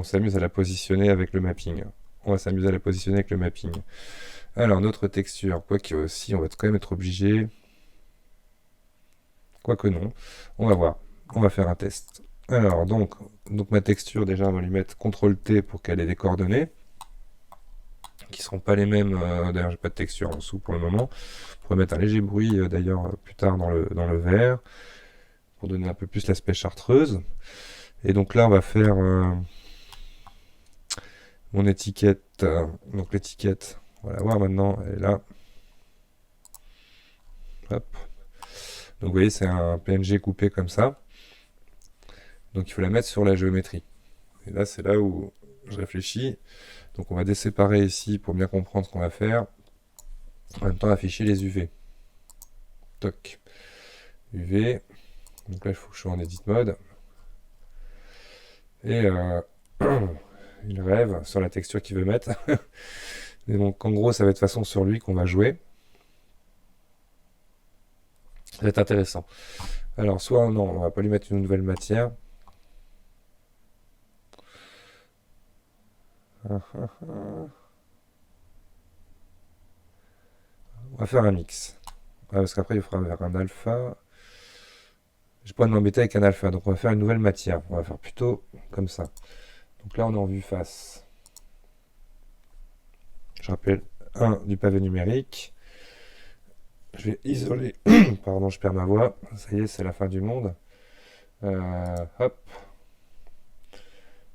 s'amuse à la positionner avec le mapping. On va s'amuser à la positionner avec le mapping. Alors, notre texture, quoique aussi, on va quand même être obligé. Quoique non. On va voir. On va faire un test. Alors, donc ma texture, déjà, on va lui mettre CTRL-T pour qu'elle ait des coordonnées qui seront pas les mêmes. D'ailleurs, j'ai pas de texture en dessous pour le moment. On pourrait mettre un léger bruit, d'ailleurs, plus tard dans le vert, pour donner un peu plus l'aspect chartreuse. Et donc là, on va faire mon étiquette. Donc l'étiquette, on va la voir maintenant, elle est là. Hop. Donc vous voyez, c'est un PNG coupé comme ça. Donc il faut la mettre sur la géométrie. Et là, c'est là où je réfléchis. Donc on va déséparer ici pour bien comprendre ce qu'on va faire. En même temps, afficher les UV. Toc. UV. Donc là, il faut que je sois en edit mode. Et il rêve sur la texture qu'il veut mettre. Et donc en gros, ça va être de façon sur lui qu'on va jouer. Ça va être intéressant. Alors, soit non, on va pas lui mettre une nouvelle matière. On va faire un mix. Parce qu'après, il faudra faire un alpha. Je peux pas m'embêter avec un alpha, donc on va faire une nouvelle matière. On va faire plutôt comme ça. Donc là, on est en vue face. Je rappelle 1 du pavé numérique. Je vais isoler. Pardon, je perds ma voix. Ça y est, c'est la fin du monde. Hop.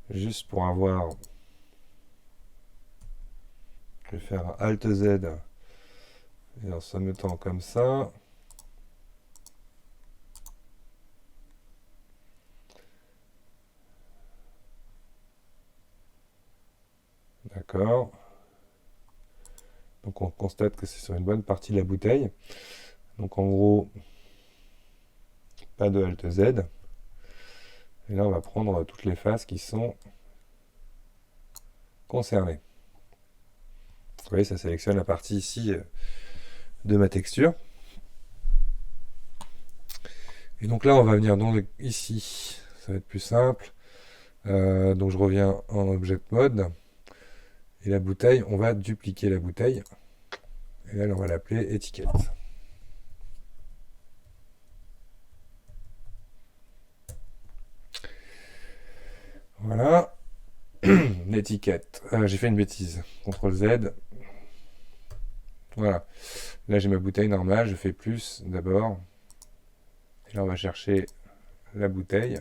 Juste pour avoir. Je vais faire un Alt Z. Et en se mettant comme ça. D'accord. Donc on constate que c'est sur une bonne partie de la bouteille. Donc en gros, pas de Alt Z. Et là, on va prendre toutes les faces qui sont concernées. Vous voyez, ça sélectionne la partie ici de ma texture. Et donc là, on va venir donc ici. Ça va être plus simple. Donc je reviens en Object Mode. Et la bouteille, on va dupliquer la bouteille. Et là, on va l'appeler étiquette. Voilà. L'étiquette. J'ai fait une bêtise. CTRL Z. Voilà. Là, j'ai ma bouteille normale. Je fais plus d'abord. Et là, on va chercher la bouteille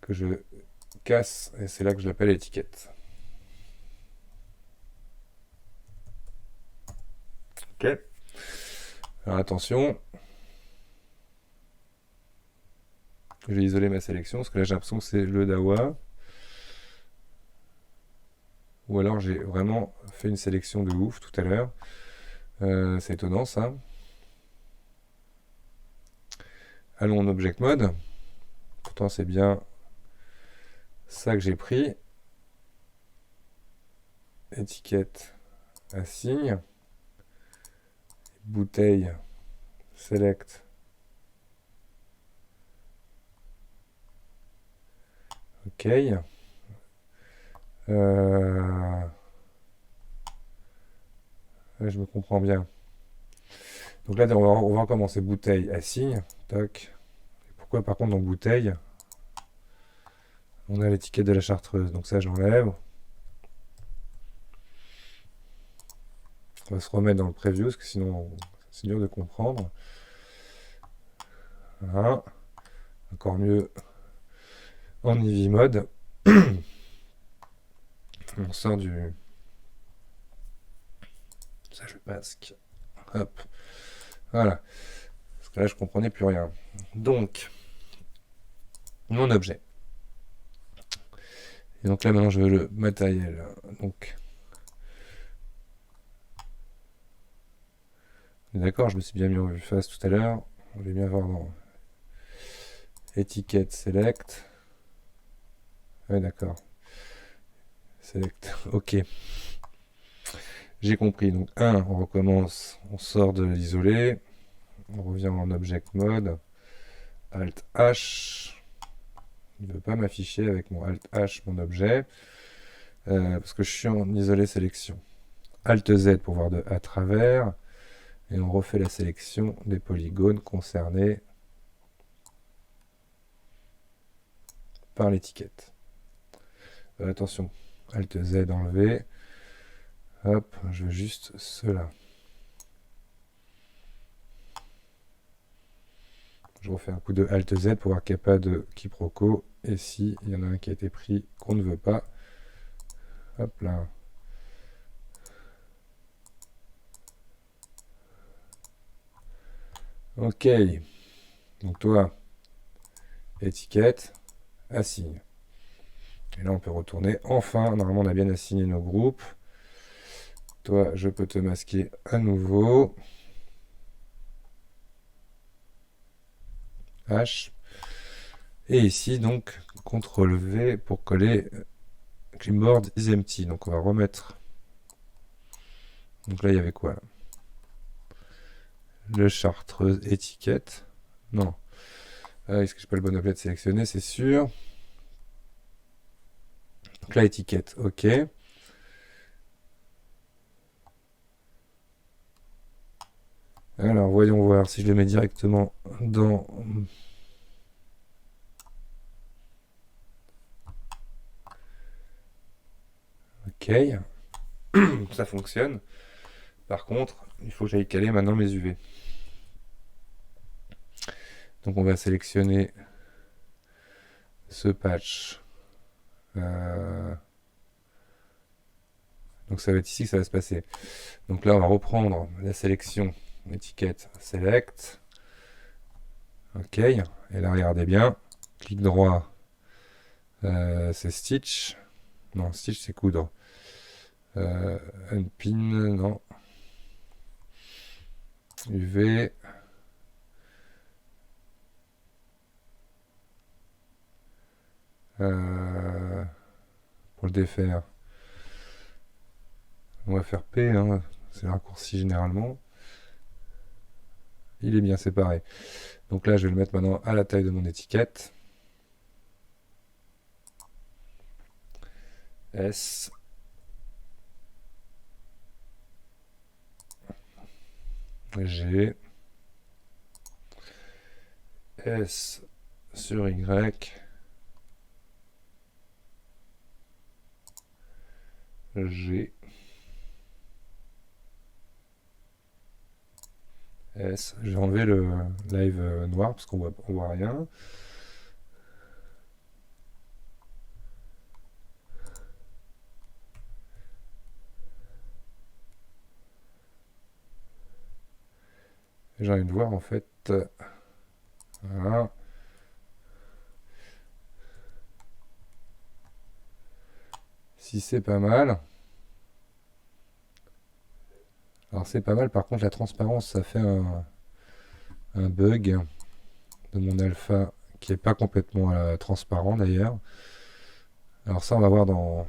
que je casse. Et c'est là que je l'appelle étiquette. Ok. Alors attention. Je vais isoler ma sélection parce que là, j'ai l'impression que c'est le Dawa. Ou alors j'ai vraiment fait une sélection de ouf tout à l'heure. C'est étonnant ça. Allons en Object Mode. Pourtant c'est bien ça que j'ai pris. Étiquette, assigne. Bouteille, select. Ok. Je me comprends bien. Donc là, on va recommencer. Bouteille, assigne. Toc. Et pourquoi par contre dans bouteille, on a l'étiquette de la chartreuse. Donc ça, j'enlève. On va se remettre dans le preview, parce que sinon, c'est dur de comprendre. Voilà. Encore mieux en Eevee mode. On sort du... Ça, je masque. Hop. Voilà. Parce que là, je comprenais plus rien. Donc, mon objet. Et donc là, maintenant, je veux le matériel. Donc, d'accord, je me suis bien mis en vue face tout à l'heure. On va bien voir dans étiquette select. Ouais, d'accord. Select. Ok. J'ai compris. Donc, on recommence. On sort de l'isolé. On revient en Object Mode. Alt H. Il ne veut pas m'afficher avec mon Alt H mon objet. Parce que je suis en isolé sélection. Alt Z pour voir à travers. Et on refait la sélection des polygones concernés par l'étiquette. Attention, Alt Z enlevé. Hop, je veux juste cela. Je refais un coup de Alt Z pour voir qu'il n'y a pas de quiproquo. Et si il y en a un qui a été pris qu'on ne veut pas. Hop là. Ok. Donc toi, étiquette, assigne. Et là, on peut retourner. Enfin, normalement, on a bien assigné nos groupes. Toi, je peux te masquer à nouveau. H. Et ici, donc, CTRL V pour coller Clipboard is empty. Donc, on va remettre. Donc là, il y avait quoi là? Le chartreuse étiquette. Non. Est-ce que j'ai pas le bon objet de sélectionner? C'est sûr. Donc là, étiquette. OK. Alors, voyons voir si je le mets directement dans... OK. Ça fonctionne. Par contre, il faut que j'aille caler maintenant mes UV. Donc, on va sélectionner ce patch. Donc, ça va être ici que ça va se passer. Donc là, on va reprendre la sélection étiquette Select. OK. Et là, regardez bien. Clic droit. C'est Stitch. Non, Stitch, c'est coudre. Unpin, non. UV. Pour le défaire. On va faire P, hein. C'est le raccourci généralement. Il est bien séparé. Donc là, je vais le mettre maintenant à la taille de mon étiquette. S. G. S sur Y. G. S. J'ai enlevé le live noir parce qu'on voit rien. J'ai envie de voir en fait. Voilà. Si c'est pas mal. Alors c'est pas mal, par contre la transparence ça fait un bug de mon alpha qui est pas complètement transparent d'ailleurs. Alors ça on va voir dans...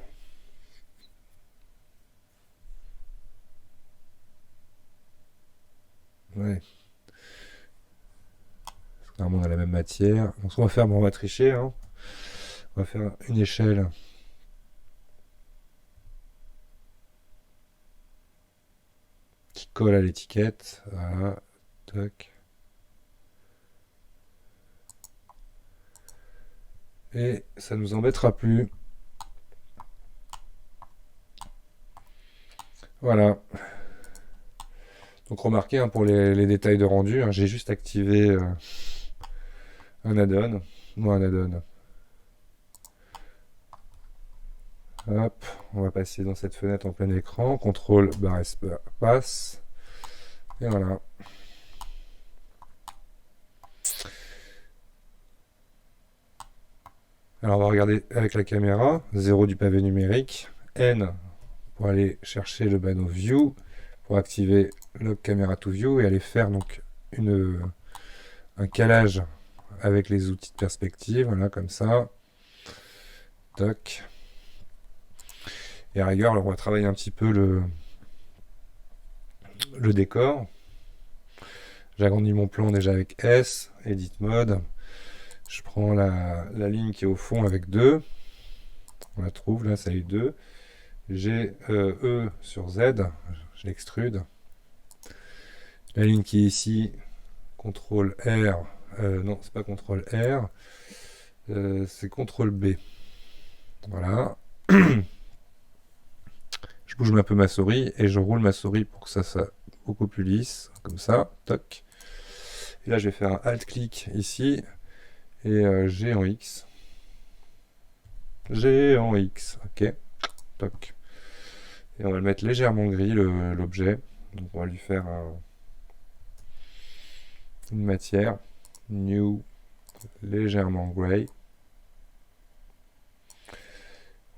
Ouais. Parce que normalement on a la même matière. Donc ce qu'on va faire, bon, on va tricher. Hein. On va faire une échelle. Qui colle à l'étiquette. Voilà. Tac. Et ça nous embêtera plus. Voilà. Donc remarquez hein, pour les détails de rendu, hein, j'ai juste activé un add-on. Moi un add-on. Hop, on va passer dans cette fenêtre en plein écran. CTRL barre espace. Et voilà. Alors on va regarder avec la caméra. 0 du pavé numérique. N pour aller chercher le panneau View. Pour activer Lock Camera to View et aller faire donc un calage avec les outils de perspective. Voilà, comme ça. Toc. Et à rigueur, alors on va travailler un petit peu le décor. J'agrandis mon plan déjà avec S, Edit Mode. Je prends la ligne qui est au fond avec 2. On la trouve là, ça a eu 2. J'ai E sur Z, je l'extrude. La ligne qui est ici, CTRL R. Non, c'est pas CTRL R. C'est CTRL B. Voilà. Je bouge un peu ma souris et je roule ma souris pour que ça soit beaucoup plus lisse. Comme ça. Toc. Et là, je vais faire un Alt-clic ici. Et G en X. G en X. Ok. Toc. Et on va le mettre légèrement gris, l'objet. Donc on va lui faire une matière. New. Légèrement gray.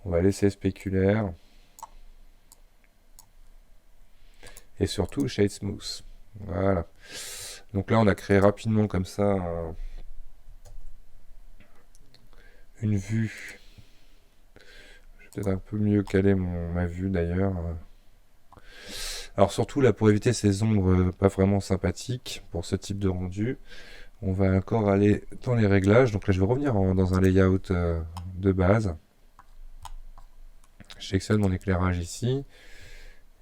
On va laisser spéculaire. Et surtout Shade Smooth. Voilà. Donc là, on a créé rapidement comme ça une vue. Je vais peut-être un peu mieux caler ma vue d'ailleurs. Alors surtout là, pour éviter ces ombres pas vraiment sympathiques pour ce type de rendu, on va encore aller dans les réglages. Donc là, je vais revenir dans un layout de base. Je sélectionne mon éclairage ici.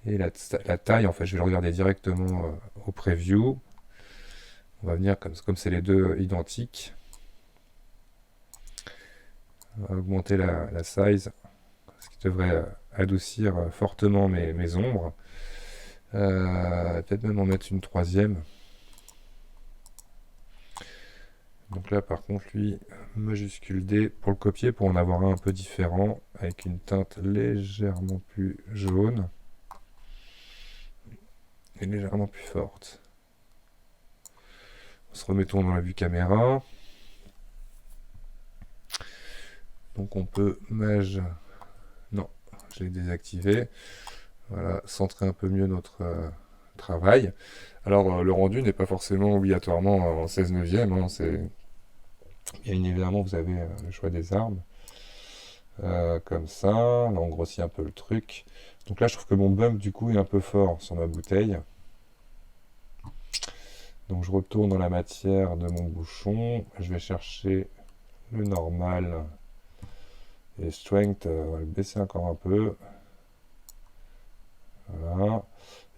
Et la taille, en fait, je vais le regarder directement au preview. On va venir comme c'est les deux identiques. On va augmenter la size, ce qui devrait adoucir fortement mes ombres. Peut-être même en mettre une troisième. Donc là, par contre, lui, majuscule D pour le copier, pour en avoir un peu différent, avec une teinte légèrement plus jaune et légèrement plus forte. Se remettons dans la vue caméra. Donc on peut mage. Non, je l'ai désactivé. Voilà, centrer un peu mieux notre travail. Alors le rendu n'est pas forcément obligatoirement en 16 neuvième. Hein, bien évidemment, vous avez le choix des armes. Comme ça. Là, on grossit un peu le truc. Donc là, je trouve que mon bump, du coup, est un peu fort sur ma bouteille. Donc je retourne dans la matière de mon bouchon. Je vais chercher le normal. Et strength, on va le baisser encore un peu. Voilà.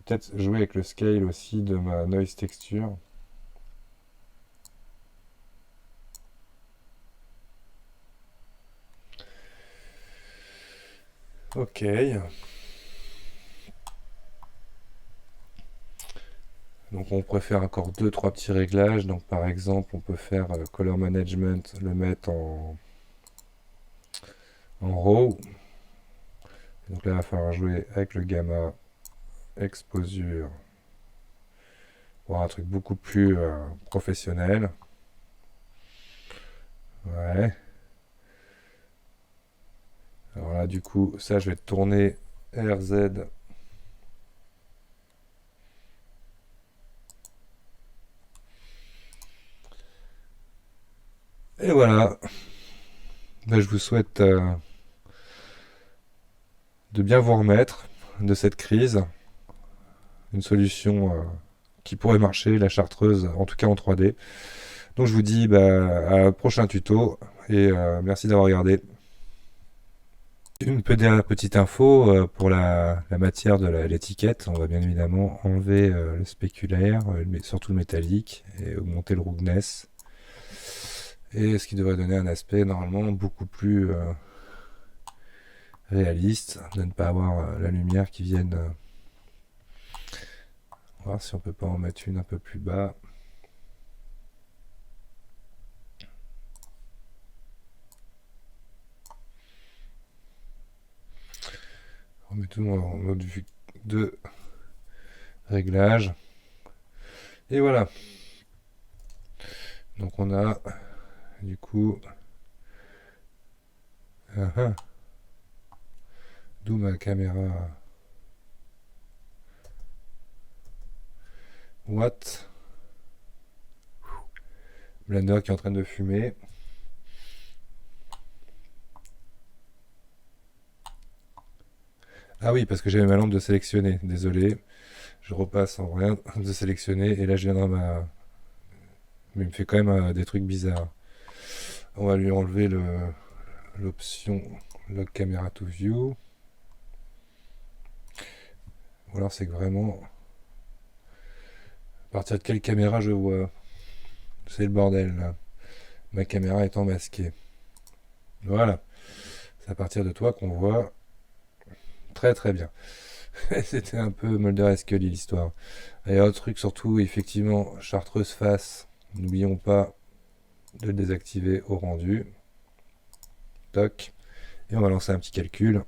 Peut-être jouer avec le scale aussi de ma noise texture. Ok. Donc on préfère encore 2-3 petits réglages. Donc par exemple, on peut faire color management, le mettre en RAW. Donc là, il va falloir jouer avec le gamma, exposure, voir un truc beaucoup plus professionnel. Ouais. Alors là, du coup, ça, je vais tourner RZ. Et voilà. Ben, je vous souhaite de bien vous remettre de cette crise. Une solution qui pourrait marcher, la chartreuse, en tout cas en 3D. Donc je vous dis à un prochain tuto et merci d'avoir regardé. Une petite info pour la matière de l'étiquette. On va bien évidemment enlever le spéculaire, mais surtout le métallique, et augmenter le roughness. Et ce qui devrait donner un aspect normalement beaucoup plus réaliste, de ne pas avoir la lumière qui vienne. On va voir si on peut pas en mettre une un peu plus bas. On met tout en mode vue de réglage. Et voilà. Donc on a du coup d'où ma caméra What Blender qui est en train de fumer. Ah oui, parce que j'avais ma lampe de sélectionner, désolé. Je repasse en rien de sélectionner et là je viendrai ma... Mais il me fait quand même des trucs bizarres. On va lui enlever l'option Lock Camera to View. Ou alors c'est que vraiment... À partir de quelle caméra je vois? C'est le bordel là. Ma caméra étant masquée. Voilà. C'est à partir de toi qu'on voit très très bien. C'était un peu Mulder et Scully l'histoire. Et autre truc surtout, effectivement, chartreuse face. N'oublions pas de le désactiver au rendu. Toc. Et on va lancer un petit calcul.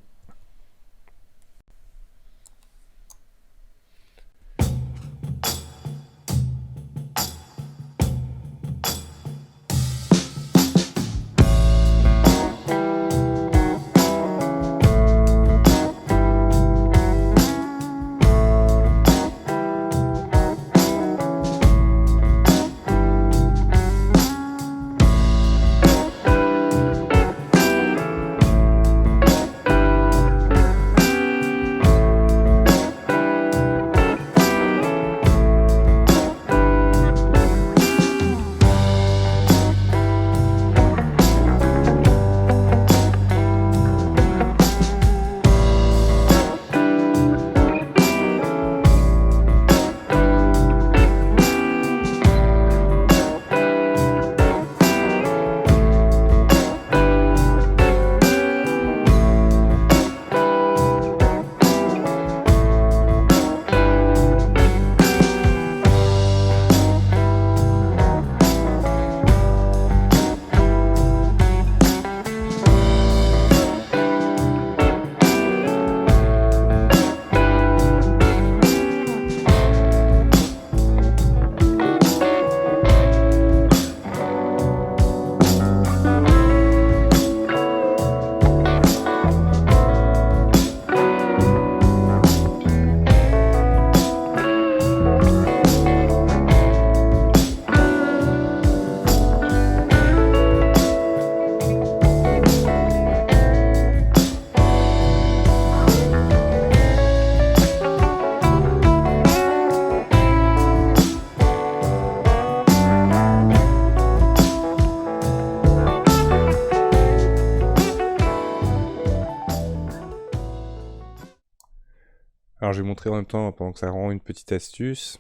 je vais montrer en même temps, pendant que ça rend, une petite astuce.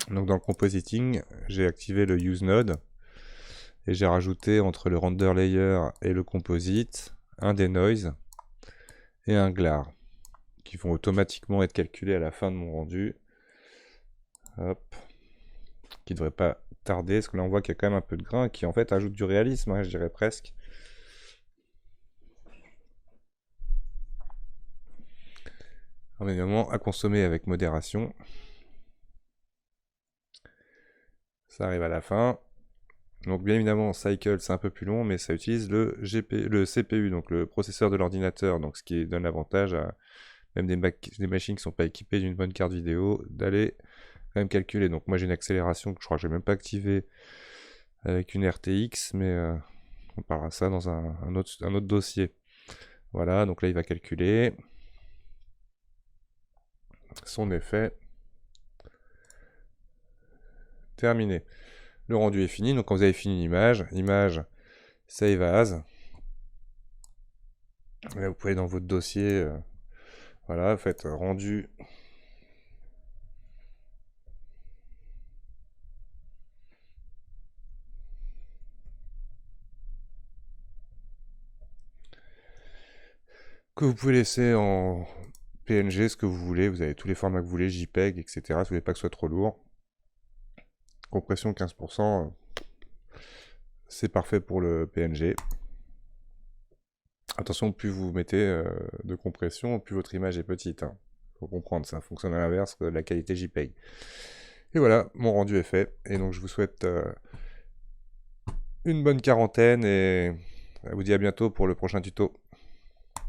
Donc dans le compositing, j'ai activé le use node et j'ai rajouté entre le render layer et le composite un denoise et un glar qui vont automatiquement être calculés à la fin de mon rendu. Hop. Qui devrait pas tarder, parce que là on voit qu'il y a quand même un peu de grain qui en fait ajoute du réalisme, hein, je dirais presque. Alors, évidemment, à consommer avec modération. Ça arrive à la fin. Donc bien évidemment, cycle c'est un peu plus long, mais ça utilise le CPU, donc le processeur de l'ordinateur, donc ce qui donne l'avantage à même des machines qui ne sont pas équipées d'une bonne carte vidéo d'aller quand même calculer. Donc moi j'ai une accélération que je crois que je n'ai même pas activée avec une RTX, mais on parlera de ça dans un autre dossier. Voilà, donc là il va calculer son effet. Terminé. Le rendu est fini, donc quand vous avez fini l'image, save as. Là vous pouvez aller dans votre dossier, voilà, faites rendu. Que vous pouvez laisser en PNG, ce que vous voulez, vous avez tous les formats que vous voulez, JPEG, etc. Si vous voulez pas que ce soit trop lourd. Compression 15%, c'est parfait pour le PNG. Attention, plus vous mettez de compression, plus votre image est petite. Faut comprendre, ça fonctionne à l'inverse de la qualité JPEG. Et voilà, mon rendu est fait. Et donc je vous souhaite une bonne quarantaine et je vous dis à bientôt pour le prochain tuto.